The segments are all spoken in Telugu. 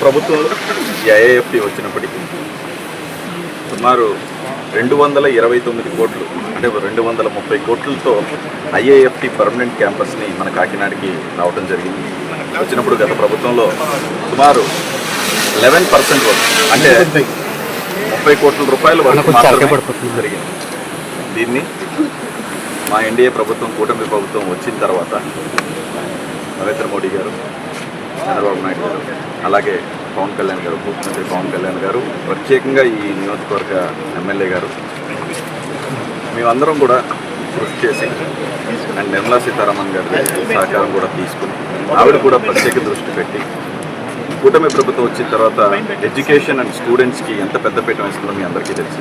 ప్రభుత్వంలో ఈ ఐఐఎఫ్టి వచ్చినప్పటికీ సుమారు 229 కోట్లు అంటే 230 కోట్లతో ఐఐఎఫ్టి పర్మనెంట్ క్యాంపస్ని మన కాకినాడకి రావడం జరిగింది. వచ్చినప్పుడు గత ప్రభుత్వంలో సుమారు 11% వరకు అంటే 30 కోట్ల రూపాయల వరకు మాత్రమే జరిగింది. దీన్ని మా ఎన్డీఏ ప్రభుత్వం, కూటమి ప్రభుత్వం వచ్చిన తర్వాత నరేంద్ర మోడీ గారు, చంద్రబాబు నాయుడు గారు, అలాగే పవన్ కళ్యాణ్ గారు, ముఖ్యమంత్రి పవన్ కళ్యాణ్ గారు, ప్రత్యేకంగా ఈ నియోజకవర్గ ఎమ్మెల్యే గారు, మేమందరం కూడా కృషి చేసి అండ్ నిర్మలా సీతారామన్ గారి సహకారం కూడా తీసుకుని ఆవిడ కూడా ప్రత్యేక దృష్టి పెట్టి కూటమి ప్రభుత్వం వచ్చిన తర్వాత ఎడ్యుకేషన్ అండ్ స్టూడెంట్స్కి ఎంత పెద్దపీట వేస్తుందో మీ అందరికీ తెలుసు.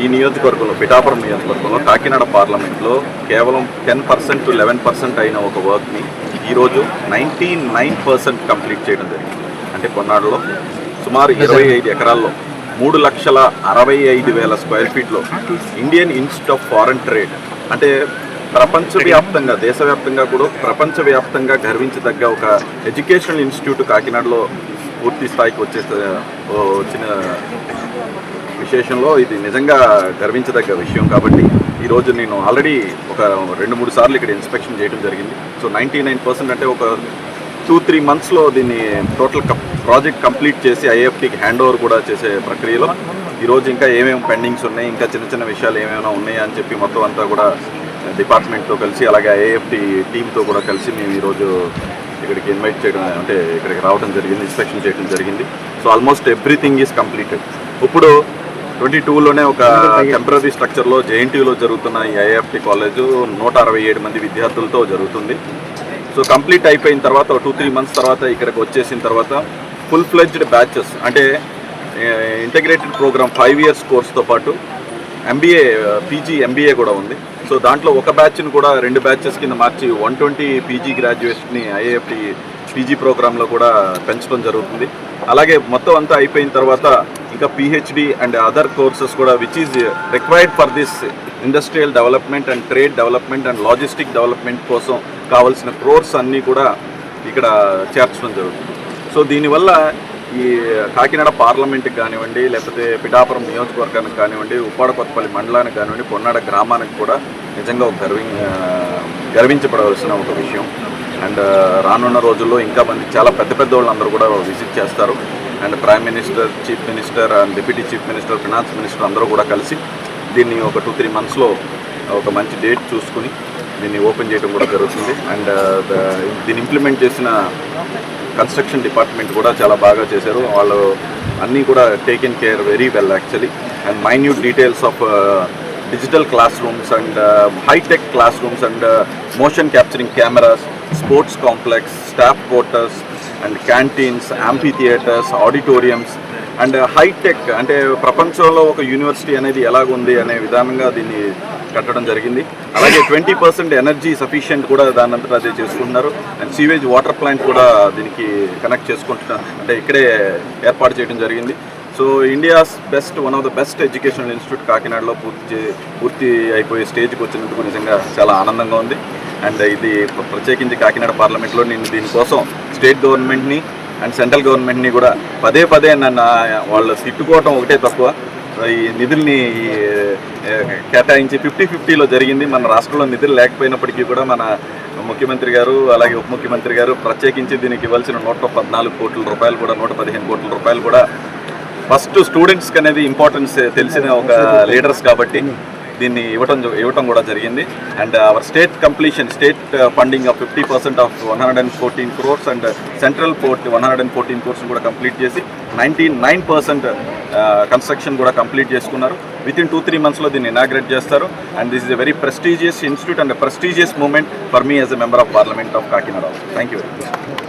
ఈ నియోజకవర్గంలో, పిఠాపురం నియోజకవర్గంలో, కాకినాడ పార్లమెంట్లో కేవలం 10% to 11% అయిన ఒక వర్క్ని ఈరోజు 99% కంప్లీట్ చేయడం జరిగింది. అంటే కొన్నాళ్ళలో సుమారు 25 ఎకరాల్లో 3,65,000 స్క్వేర్ ఫీట్లో Indian Institute of Foreign Trade, అంటే ప్రపంచవ్యాప్తంగా, దేశవ్యాప్తంగా కూడా ప్రపంచవ్యాప్తంగా గర్వించదగ్గ ఒక ఎడ్యుకేషనల్ ఇన్స్టిట్యూట్ కాకినాడలో పూర్తి స్థాయికి వచ్చిన విశేషంలో ఇది నిజంగా గర్వించదగ్గ విషయం. కాబట్టి ఈరోజు నేను ఆల్రెడీ ఒక 2-3 సార్లు ఇక్కడ ఇన్స్పెక్షన్ చేయడం జరిగింది. సో 99% అంటే ఒక 2-3 మంత్స్లో దీన్ని టోటల్ ప్రాజెక్ట్ కంప్లీట్ చేసి ఐఎఫ్టీకి హ్యాండ్ ఓవర్ కూడా చేసే ప్రక్రియలో ఈరోజు ఇంకా ఏమేమి పెండింగ్స్ ఉన్నాయి, ఇంకా చిన్న చిన్న విషయాలు ఏమైనా ఉన్నాయా అని చెప్పి మొత్తం అంతా కూడా డిపార్ట్మెంట్తో కలిసి, అలాగే ఐఎఫ్టీ టీంతో కూడా కలిసి మేము ఈరోజు ఇక్కడికి ఇన్వైట్ చేయడం, అంటే ఇక్కడికి రావడం జరిగింది, ఇన్స్పెక్షన్ చేయడం జరిగింది. So almost everything is completed. ఇప్పుడు 22లోనే ఒక టెంపరీ స్ట్రక్చర్లో జేఎన్టీయూలో జరుగుతున్న ఈ ఐఎఫ్టీ కాలేజు 167 మంది విద్యార్థులతో జరుగుతుంది. సో కంప్లీట్ అయిపోయిన తర్వాత 2-3 మంత్స్ తర్వాత ఇక్కడికి వచ్చేసిన తర్వాత ఫుల్ ఫ్లెడ్జ్డ్ బ్యాచెస్, అంటే ఇంటిగ్రేటెడ్ ప్రోగ్రామ్ 5 years కోర్స్తో పాటు ఎంబీఏ, పీజీ ఎంబీఏ కూడా ఉంది. సో దాంట్లో ఒక బ్యాచ్ని కూడా 2 బ్యాచెస్ కింద మార్చి 120 పీజీ గ్రాడ్యుయేట్స్ని ఐఐఎఫ్టీ పీజీ ప్రోగ్రాంలో కూడా పెంచడం జరుగుతుంది. అలాగే మొత్తం అంతా అయిపోయిన తర్వాత ఇంకా పిహెచ్డి అండ్ అదర్ కోర్సెస్ కూడా which is required for this industrial development and trade development and logistic development కోసం కావాల్సిన కోర్స్ అన్నీ కూడా ఇక్కడ చేర్చడం జరుగుతుంది. సో దీనివల్ల ఈ కాకినాడ పార్లమెంట్కి కానివ్వండి, లేకపోతే పిఠాపురం నియోజకవర్గానికి కానివ్వండి, ఉప్పాడ కొత్తపల్లి మండలానికి కానివ్వండి, పొన్నాడ గ్రామానికి కూడా నిజంగా ఒక గర్వించబడవలసిన ఒక విషయం. అండ్ రానున్న రోజుల్లో ఇంకా మంది చాలా పెద్ద వాళ్ళందరూ కూడా విజిట్ చేస్తారు. And prime minister, chief minister and deputy chief minister, finance minister అందరూ కూడా కలిసి దీన్ని ఒక 2-3 మంత్స్లో ఒక మంచి డేట్ చూసుకుని దీన్ని ఓపెన్ చేయడం కూడా జరుగుతుంది. అండ్ దీన్ని ఇంప్లిమెంట్ చేసిన కన్స్ట్రక్షన్ డిపార్ట్మెంట్ కూడా చాలా బాగా చేశారు. వాళ్ళు అన్నీ కూడా taken care very well actually. And minute details of digital classrooms and high tech classrooms and motion capturing cameras, sports complex, staff quarters and canteens, amphitheatres, auditoriums and high tech, అంటే ప్రపంచంలో ఒక యూనివర్సిటీ అనేది ఎలాగుంది అనే విధానంగా దీన్ని కట్టడం జరిగింది. అలాగే 20% ఎనర్జీ సఫిషియెంట్ కూడా దాని అంతటా అదే చేసుకుంటున్నారు. అండ్ సీవేజ్ వాటర్ ప్లాంట్ కూడా దీనికి కనెక్ట్ చేసుకుంటున్నారు, అంటే ఇక్కడే ఏర్పాటు చేయడం జరిగింది. So India's one of the best educational institute కాకినాడలో పూర్తి అయిపోయే స్టేజ్కి వచ్చినందుకు నిజంగా చాలా ఆనందంగా ఉంది. అండ్ ఇది ప్రత్యేకించి కాకినాడ పార్లమెంట్లో నేను దీనికోసం స్టేట్ గవర్నమెంట్ని అండ్ సెంట్రల్ గవర్నమెంట్ని కూడా పదే నన్ను వాళ్ళు తిట్టుకోవటం ఒకటే తక్కువ, ఈ నిధుల్ని కేటాయించి 50-50లో జరిగింది. మన రాష్ట్రంలో నిధులు లేకపోయినప్పటికీ కూడా మన ముఖ్యమంత్రి గారు, అలాగే ఉప ముఖ్యమంత్రి గారు ప్రత్యేకించి దీనికి ఇవ్వాల్సిన 114 కోట్ల రూపాయలు కూడా, 115 కోట్ల రూపాయలు కూడా ఫస్ట్ స్టూడెంట్స్కి అనేది ఇంపార్టెన్స్ తెలిసిన ఒక లీడర్స్ కాబట్టి దీన్ని ఇవ్వటం కూడా జరిగింది. And our state funding of 50% of 114 crores and central 114 crores కూడా కంప్లీట్ చేసి 99% కన్స్ట్రక్షన్ కూడా కంప్లీట్ చేసుకున్నారు. వితిన్ 2-3 monthsలో దీన్ని ఇనాగ్రేట్ చేస్తారు. And this is a very prestigious institute and prestigious moment for me as a member of parliament of Kakinada. Thank you very much.